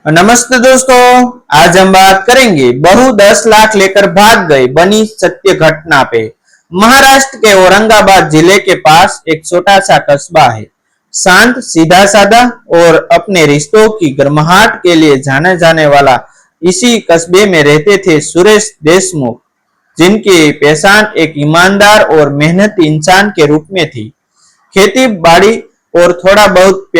नमस्ते दोस्तों, आज हम बात करेंगे बहू 10 लाख लेकर भाग गई बनी सत्य घटना पे। महाराष्ट्र के औरंगाबाद जिले के पास एक छोटा सा कस्बा है। शांत, सीधा साधा और अपने रिश्तों की गर्माहट के लिए जाने जाने वाला इसी कस्बे में रहते थे सुरेश देशमुख, जिनकी पहचान एक ईमानदार और मेहनती इंसान के रूप में थी। खेती बाड़ी और थोड़ा बहुत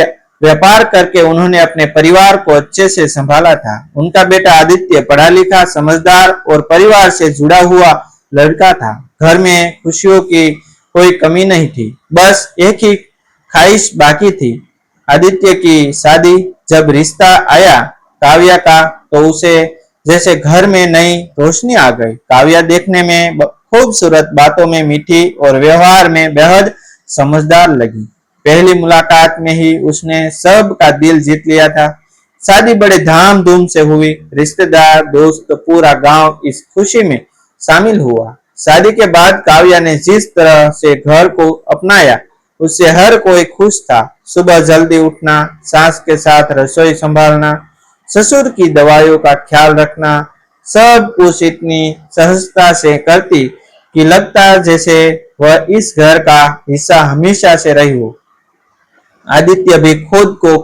व्यापार करके उन्होंने अपने परिवार को अच्छे से संभाला था। उनका बेटा आदित्य पढ़ा लिखा, समझदार और परिवार से जुड़ा हुआ लड़का था। घर में खुशियों की कोई कमी नहीं थी, बस एक ही ख्वाहिश बाकी थी, आदित्य की शादी। जब रिश्ता आया काव्या का, तो उसे जैसे घर में नई रोशनी आ गई। काव्या देखने में खूबसूरत, बातों में मीठी और व्यवहार में बेहद समझदार लगी। पहली मुलाकात में ही उसने सबका दिल जीत लिया था। शादी बड़े धाम-धूम से हुई। रिश्तेदार, दोस्त, पूरा गांव इस खुशी में शामिल हुआ। शादी के बाद काव्या ने जिस तरह से घर को अपनाया, उससे हर कोई खुश था। सुबह जल्दी उठना, सास के साथ रसोई संभालना, ससुर की दवाइयों का ख्याल रखना, सब कुछ इतनी सहजता से करती कि लगता जैसे वह इस घर का हिस्सा हमेशा से रही हो। आदित्य भी खुद को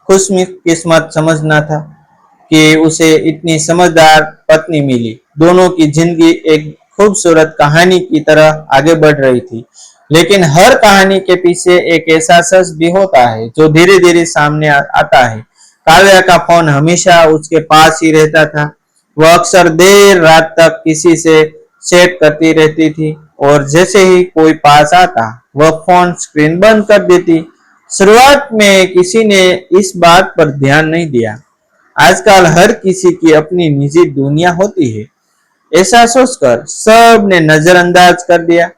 खुशकिस्मत समझना था कि उसे इतनी समझदार पत्नी मिली। दोनों की जिंदगी एक खूबसूरत कहानी की तरह आगे बढ़ रही थी, लेकिन हर कहानी के पीछे एक ऐसा सच भी होता है जो धीरे धीरे सामने आता है। काव्या का फोन हमेशा उसके पास ही रहता था। वह अक्सर देर रात तक किसी से चैट करती रहती थी और जैसे ही कोई पास आता, वह फोन स्क्रीन बंद कर देती। शुरुआत में किसी ने इस बात पर ध्यान नहीं दिया। आजकल हर किसी की अपनी निजी दुनिया होती है, ऐसा सोचकर सब ने नजरअंदाज कर दिया।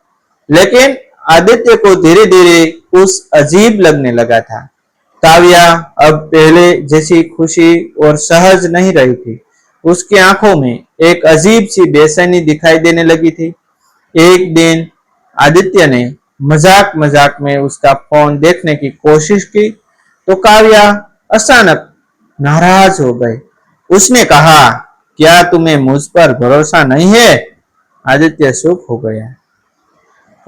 लेकिन आदित्य को धीरे धीरे कुछ अजीब लगने लगा था। काव्या अब पहले जैसी खुशी और सहज नहीं रही थी। उसकी आंखों में एक अजीब सी बेचैनी दिखाई देने लगी थी। एक दिन आदित्य ने मजाक मजाक में उसका फोन देखने की कोशिश की, तो काव्या अचानक नाराज हो गई। उसने कहा, क्या तुम्हें मुझ पर भरोसा नहीं है? आदित्य चुप हो गया।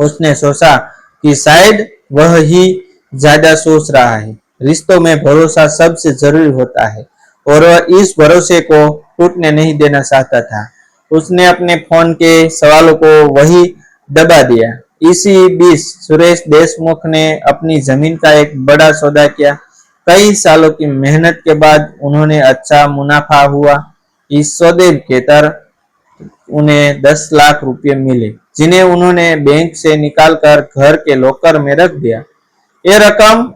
उसने सोचा कि शायद वह ही ज्यादा सोच रहा है। रिश्तों में भरोसा सबसे जरूरी होता है और वह इस भरोसे को टूटने नहीं देना चाहता था। उसने अपने फोन के सवालों को वही दबा दिया। इसी बीच सुरेश देशमुख ने अपनी जमीन का एक बड़ा सौदा किया। कई सालों की मेहनत के बाद उन्होंने अच्छा मुनाफा हुआ। इस सौदे के तहत उन्हें 10 लाख रुपए मिले, जिन्हें उन्होंने बैंक से निकालकर घर के लॉकर में रख दिया। ये रकम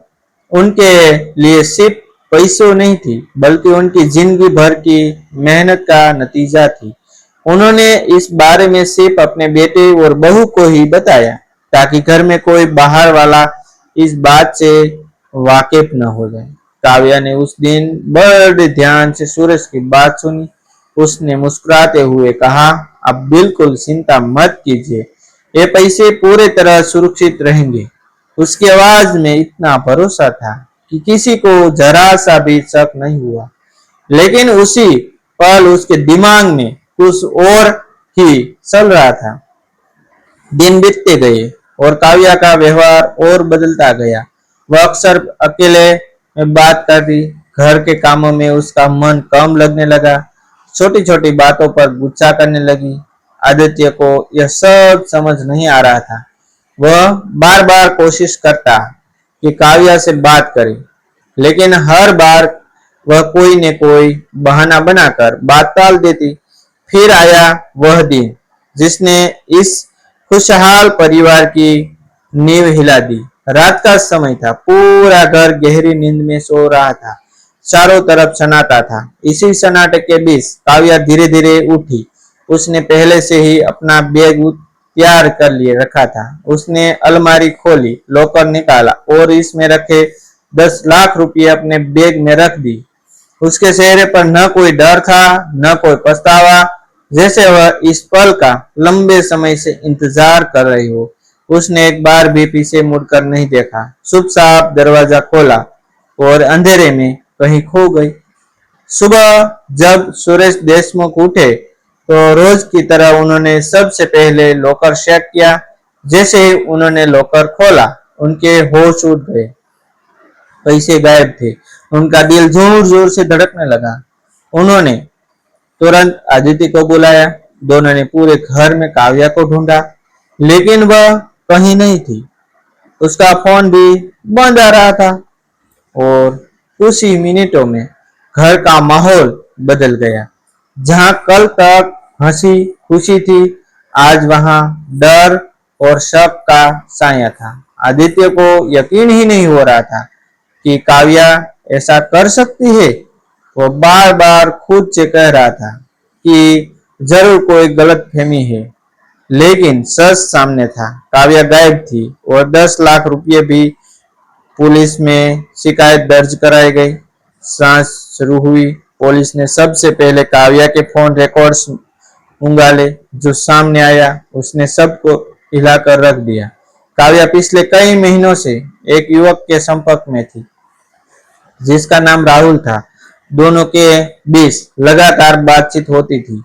उनके लिए सिर्फ पैसों नहीं थी, बल्कि उनकी जिंदगी भर की मेहनत का नतीजा थी। उन्होंने इस बारे में सिर्फ अपने बेटे और बहू को ही बताया, ताकि घर में कोई बाहर वाला इस बात से वाकिफ न हो जाए। काव्या ने उस दिन बड़े ध्यान से सूरज की बात सुनी। उसने मुस्कुराते हुए कहा, अब बिल्कुल चिंता मत कीजिए, ये पैसे पूरी तरह सुरक्षित रहेंगे। उसकी आवाज में इतना भरोसा था कि किसी को जरा सा भी शक नहीं हुआ। लेकिन उसी पल उसके दिमाग में कुछ और ही चल रहा था। दिन बीतते गए और काव्या का व्यवहार और बदलता गया। वह अक्सर अकेले में बात करती, घर के कामों में उसका मन कम लगने लगा, छोटी छोटी बातों पर गुस्सा करने लगी। आदित्य को यह सब समझ नहीं आ रहा था। वह बार बार कोशिश करता कि काव्या से बात करे, लेकिन हर बार वह कोई न कोई बहाना बनाकर बात टाल देती। फिर आया वह दिन जिसने इस खुशहाल परिवार की नींव हिला दी। रात का समय था, पूरा घर गहरी नींद में सो रहा था। चारों तरफ सन्नाटा था। इसी सन्नाटे के बीच काव्या धीरे धीरे उठी। उसने पहले से ही अपना बैग तैयार कर लिए रखा था। उसने अलमारी खोली, लॉकर निकाला और इसमें रखे 10 लाख रुपए अपने बैग में रख दी। उसके चेहरे पर न कोई डर था, न कोई पछतावा, जैसे वह इस पल का लंबे समय से इंतजार कर रही हो। उसने एक बार भी पीछे मुड़कर नहीं देखा। चुपचाप दरवाजा खोला और अंधेरे में कहीं खो गई। सुबह जब सुरेश देशमुख उठे तो रोज की तरह उन्होंने सबसे पहले लॉकर चेक किया। जैसे ही उन्होंने लॉकर खोला, उनके होश उड़ गए। पैसे गायब थे। उनका दिल जोर जोर से धड़कने लगा। उन्होंने तुरंत आदित्य को बुलाया। दोनों ने पूरे घर में काव्या को ढूंढा, लेकिन वह कहीं नहीं थी। उसका फोन भी बंद आ रहा था और कुछ ही मिनटों में घर का माहौल बदल गया। जहां कल तक हंसी खुशी थी, आज वहां डर और शक का साया था। आदित्य को यकीन ही नहीं हो रहा था कि काव्या ऐसा कर सकती है। वो बार बार खुद से कह रहा था कि जरूर कोई गलतफहमी है, लेकिन सच सामने था। काव्या गायब थी और 10 लाख रुपये भी। पुलिस में शिकायत दर्ज कराई गई। जांच शुरू हुई। पुलिस ने सबसे पहले काव्या के फोन रिकॉर्ड्स उंगाले। जो सामने आया उसने सबको हिलाकर रख दिया। काव्या पिछले कई महीनों से एक युवक के संपर्क में थी, जिसका नाम राहुल था। दोनों के बीच लगातार बातचीत होती थी।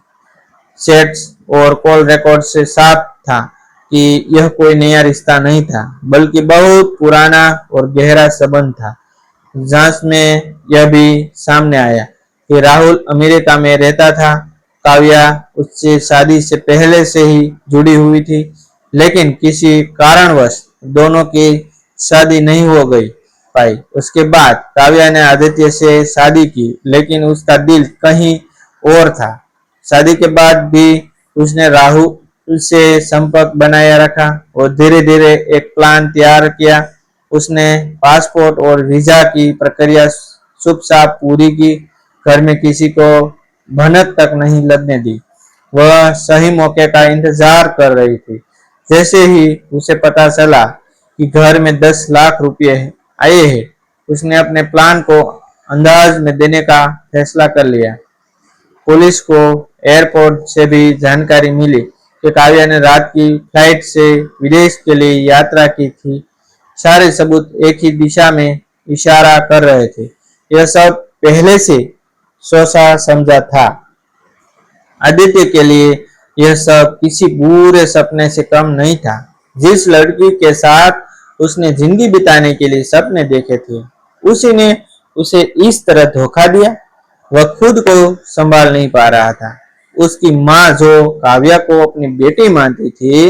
चैट्स और कॉल रिकॉर्ड से साफ था कि यह कोई नया रिश्ता नहीं था, बल्कि बहुत पुराना और गहरा संबंध था। जांच में यह भी सामने आया कि राहुल अमेरिका में रहता था। काव्या उससे शादी से पहले से ही जुड़ी हुई थी, लेकिन किसी कारणवश दोनों की शादी नहीं हो गई पाई। उसके बाद काव्या ने आदित्य से शादी की, लेकिन उसका दिल कहीं और था। शादी के बाद भी उसने राहुल से संपर्क बनाए रखा और धीरे धीरे एक प्लान तैयार किया। उसने पासपोर्ट और वीजा की प्रक्रिया चुपचाप पूरी की। घर में किसी को भनक तक नहीं लगने दी। वह सही मौके का इंतजार कर रही थी। जैसे ही उसे पता चला कि घर में 10 लाख रुपए आए हैं, उसने अपने प्लान को अंदाज में देने का फैसला कर लिया। पुलिस को एयरपोर्ट से भी जानकारी मिली कि काव्या ने रात की फ्लाइट से विदेश के लिए यात्रा की थी। सारे सबूत एक ही दिशा में इशारा कर रहे थे। यह सब पहले से सोचा समझा था। आदित्य के लिए यह सब किसी बुरे सपने से कम नहीं था। जिस लड़की के साथ उसने जिंदगी बिताने के लिए सपने देखे थे, उसी ने उसे इस तरह धोखा दिया। वह खुद को संभाल नहीं पा रहा था। उसकी माँ, जो काव्या को अपनी बेटी मानती थी,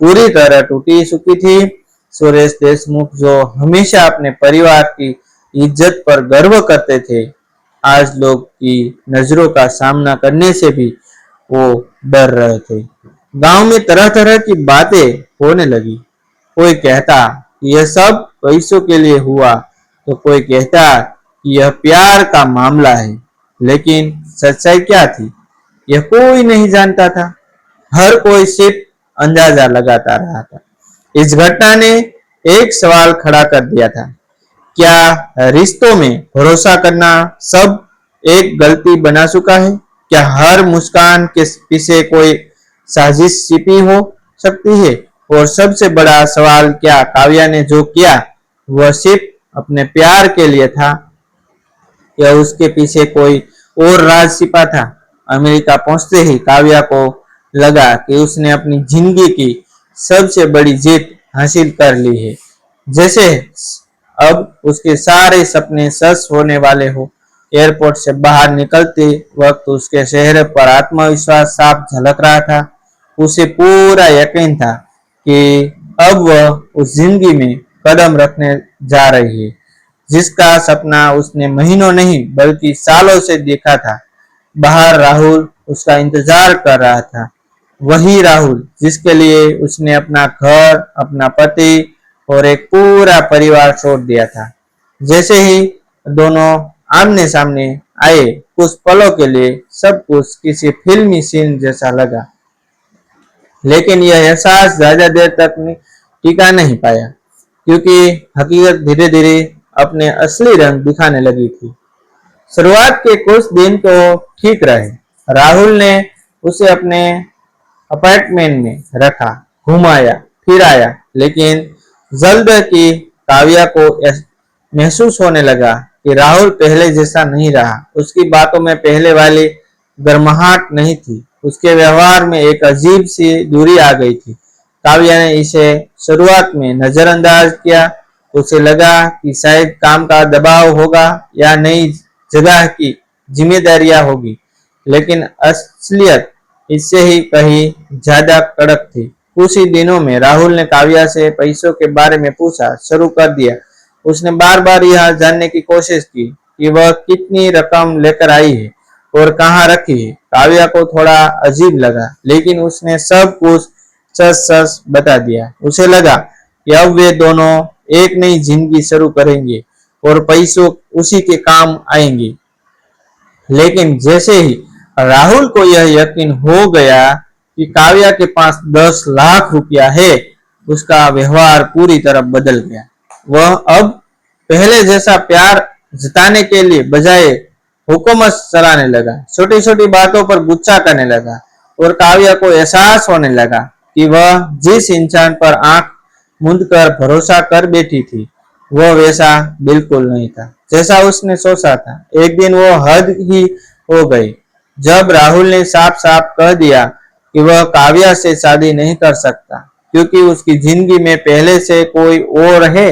पूरी तरह टूटी चुकी थी। सुरेश देशमुख, जो हमेशा अपने परिवार की इज्जत पर गर्व करते थे, आज लोग की नजरों का सामना करने से भी वो डर रहे थे। गांव में तरह तरह की बातें होने लगी। कोई कहता कि यह सब पैसों के लिए हुआ, तो कोई कहता कि यह प्यार का मामला है। लेकिन सच्चाई क्या थी, यह कोई नहीं जानता था। हर कोई सिर्फ अंदाजा लगाता रहा था। इस घटना ने एक सवाल खड़ा कर दिया था, क्या रिश्तों में भरोसा करना सब एक गलती बना चुका है? क्या हर मुस्कान के पीछे कोई साजिश छिपी हो सकती है? और सबसे बड़ा सवाल, क्या काव्या ने जो किया वह सिर्फ अपने प्यार के लिए था या उसके पीछे कोई और राज छिपा था? अमेरिका पहुंचते ही काव्या को लगा कि उसने अपनी जिंदगी की सबसे बड़ी जीत हासिल कर ली है। जैसे अब उसके सारे सपने सच होने वाले हो। एयरपोर्ट से बाहर निकलते वक्त उसके चेहरे पर आत्मविश्वास साफ झलक रहा था। उसे पूरा यकीन था कि अब वह उस जिंदगी में कदम रखने जा रही है जिसका सपना उसने महीनों नहीं बल्कि सालों से देखा था। बाहर राहुल उसका इंतजार कर रहा था। वही राहुल जिसके लिए उसने अपना घर, अपना पति और एक पूरा परिवार छोड़ दिया था। जैसे ही दोनों आमने सामने आए, कुछ पलों के लिए सब कुछ किसी फिल्मी सीन जैसा लगा, लेकिन यह एहसास ज्यादा देर तक टिका नहीं पाया, क्योंकि हकीकत धीरे धीरे अपने असली रंग दिखाने लगी थी। शुरुआत के कुछ दिन तो ठीक रहे। राहुल ने उसे अपने अपार्टमेंट में रखा, घुमाया फिराया, लेकिन जल्द की काव्या को महसूस होने लगा कि राहुल पहले जैसा नहीं रहा। उसकी बातों में पहले वाली गर्माहट नहीं थी। उसके व्यवहार में एक अजीब सी दूरी आ गई थी। काव्या ने इसे शुरुआत में नजरअंदाज किया। उसे लगा कि शायद काम का दबाव होगा या नई जगह की जिम्मेदारियां होगी, लेकिन असलियत इससे ही कहीं ज्यादा कड़क थी। कुछ ही दिनों में राहुल ने काव्या से पैसों के बारे में पूछा शुरू कर दिया। उसने बार बार यह जानने की कोशिश की कि वह कितनी रकम लेकर आई है और कहाँ रखी है। काव्या को थोड़ा अजीब लगा, लेकिन उसने सब कुछ सच सच बता दिया। उसे लगा कि अब वे दोनों एक नई जिंदगी शुरू करेंगे और पैसों उसी के काम आएंगे। लेकिन जैसे ही राहुल को यह यकीन हो गया कि काव्या के पास 10 लाख रुपया है, उसका व्यवहार पूरी तरह बदल गया। वह अब पहले जैसा प्यार जताने के लिए बजाय हुकूमत चलाने लगा। छोटी छोटी बातों पर गुस्सा करने लगा और काव्या को एहसास होने लगा कि वह जिस इंसान पर आंख मूंद कर भरोसा कर बैठी थी, वह वैसा बिल्कुल नहीं था जैसा उसने सोचा था। एक दिन वो हद ही हो गई जब राहुल ने साफ साफ कह दिया कि वह काव्या से शादी नहीं कर सकता क्योंकि उसकी जिंदगी में पहले से कोई और है।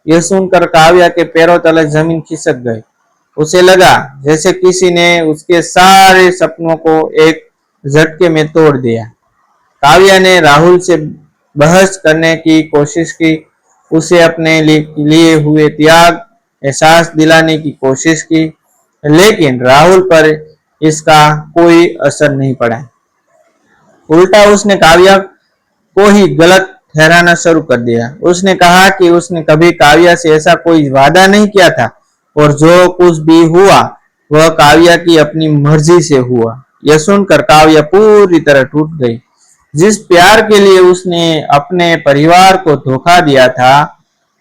यह सुनकर काव्या के पैरों तले जमीन खिसक गई। उसे लगा जैसे किसी ने उसके सारे सपनों को एक झटके में तोड़ दिया। काव्या ने राहुल से बहस करने की कोशिश की, उसे अपने लिए हुए त्याग एहसास दिलाने की कोशिश की, लेकिन राहुल पर इसका कोई असर नहीं पड़ा। उल्टा उसने काव्या को ही गलत ठहराना शुरू कर दिया। उसने कहा कि उसने कभी काव्या से ऐसा कोई वादा नहीं किया था और जो कुछ भी हुआ वह काव्या की अपनी मर्जी से हुआ। यह सुनकर काव्या पूरी तरह टूट गई। जिस प्यार के लिए उसने अपने परिवार को धोखा दिया था,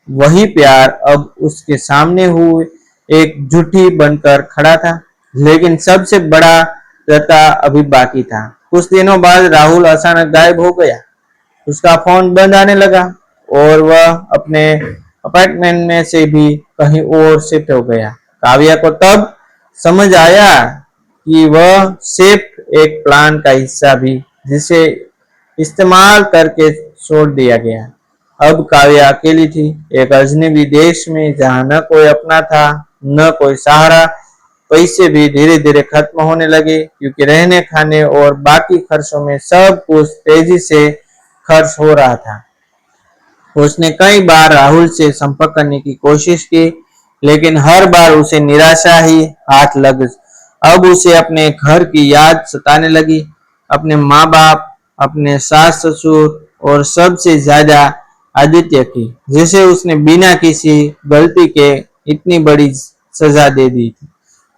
वही प्यार अब उसके सामने हुए एक झूठी बनकर खड़ा था। लेकिन सबसे बड़ा रता अभी बाकी था। कुछ दिनों बाद राहुल अचानक गायब हो गया। उसका फोन बंद आने लगा और वह अपने अपार्टमेंट में से भी कहीं और शिफ्ट हो गया। काव्या को तब समझ आया कि वह सिर्फ एक प्लान का हिस्सा भी, जिसे इस्तेमाल करके छोड़ दिया गया। अब काव्या अकेली थी, एक अजनबी देश में जहां न कोई अपना था न कोई सहारा। पैसे भी धीरे धीरे खत्म होने लगे क्योंकि रहने खाने और बाकी खर्चों में सब कुछ तेजी से खर्च हो रहा था। उसने कई बार राहुल से संपर्क करने की कोशिश की, लेकिन हर बार उसे निराशा ही हाथ लग। अब उसे अपने घर की याद सताने लगी, अपने माँ बाप, अपने सास ससुर और सबसे ज्यादा आदित्य की, जिसे उसने बिना किसी गलती के इतनी बड़ी सजा दे दी थी।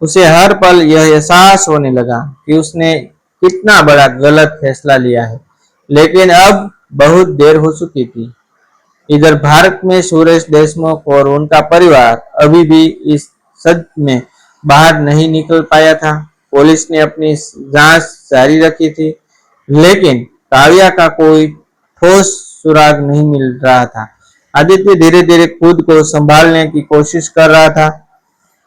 उसे हर पल यह एहसास होने लगा कि उसने कितना बड़ा गलत फैसला लिया है, लेकिन अब बहुत देर हो चुकी थी। इधर भारत में सुरेश देशमुख और उनका परिवार अभी भी इस सद में बाहर नहीं निकल पाया था। पुलिस ने अपनी जांच जारी रखी थी, लेकिन काव्या का कोई ठोस सुराग नहीं मिल रहा था। आदित्य धीरे धीरे खुद को संभालने की कोशिश कर रहा था,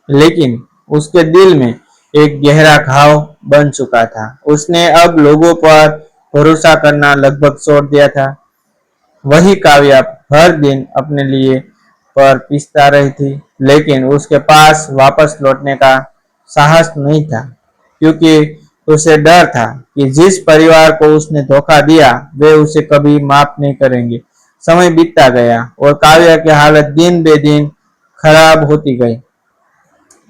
लेकिन उसके दिल में एक गहरा घाव बन चुका था। उसने अब लोगों पर भरोसा करना लगभग छोड़ दिया था। वही काव्या हर दिन अपने लिए पर पिसता रही थी, लेकिन उसके पास वापस लौटने का साहस नहीं था क्योंकि उसे डर था कि जिस परिवार को उसने धोखा दिया वे उसे कभी माफ नहीं करेंगे। समय बीतता गया और काव्या की हालत दिन बे दिन खराब होती गई।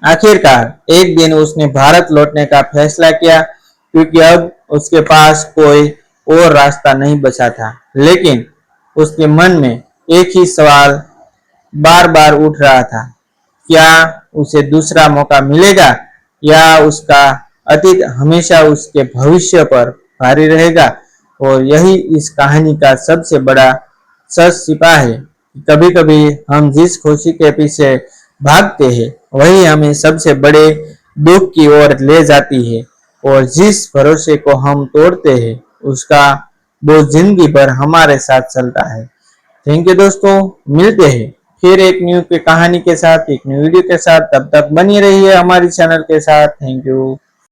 आखिरकार एक दिन उसने भारत लौटने का फैसला किया क्योंकि अब उसके पास कोई और रास्ता नहीं बचा था। लेकिन उसके मन में एक ही सवाल बार बार उठ रहा था, क्या उसे दूसरा मौका मिलेगा या उसका अतीत हमेशा उसके भविष्य पर भारी रहेगा। और यही इस कहानी का सबसे बड़ा सच छिपा है कि कभी कभी हम जिस खुशी के पीछे भागते हैं वही हमें सबसे बड़े दुख की ओर ले जाती है, और जिस भरोसे को हम तोड़ते हैं उसका बोझ जिंदगी भर हमारे साथ चलता है। थैंक यू दोस्तों, मिलते हैं फिर एक न्यू कहानी के साथ, एक न्यू वीडियो के साथ। तब तक बनी रहिए हमारी चैनल के साथ। Thank you.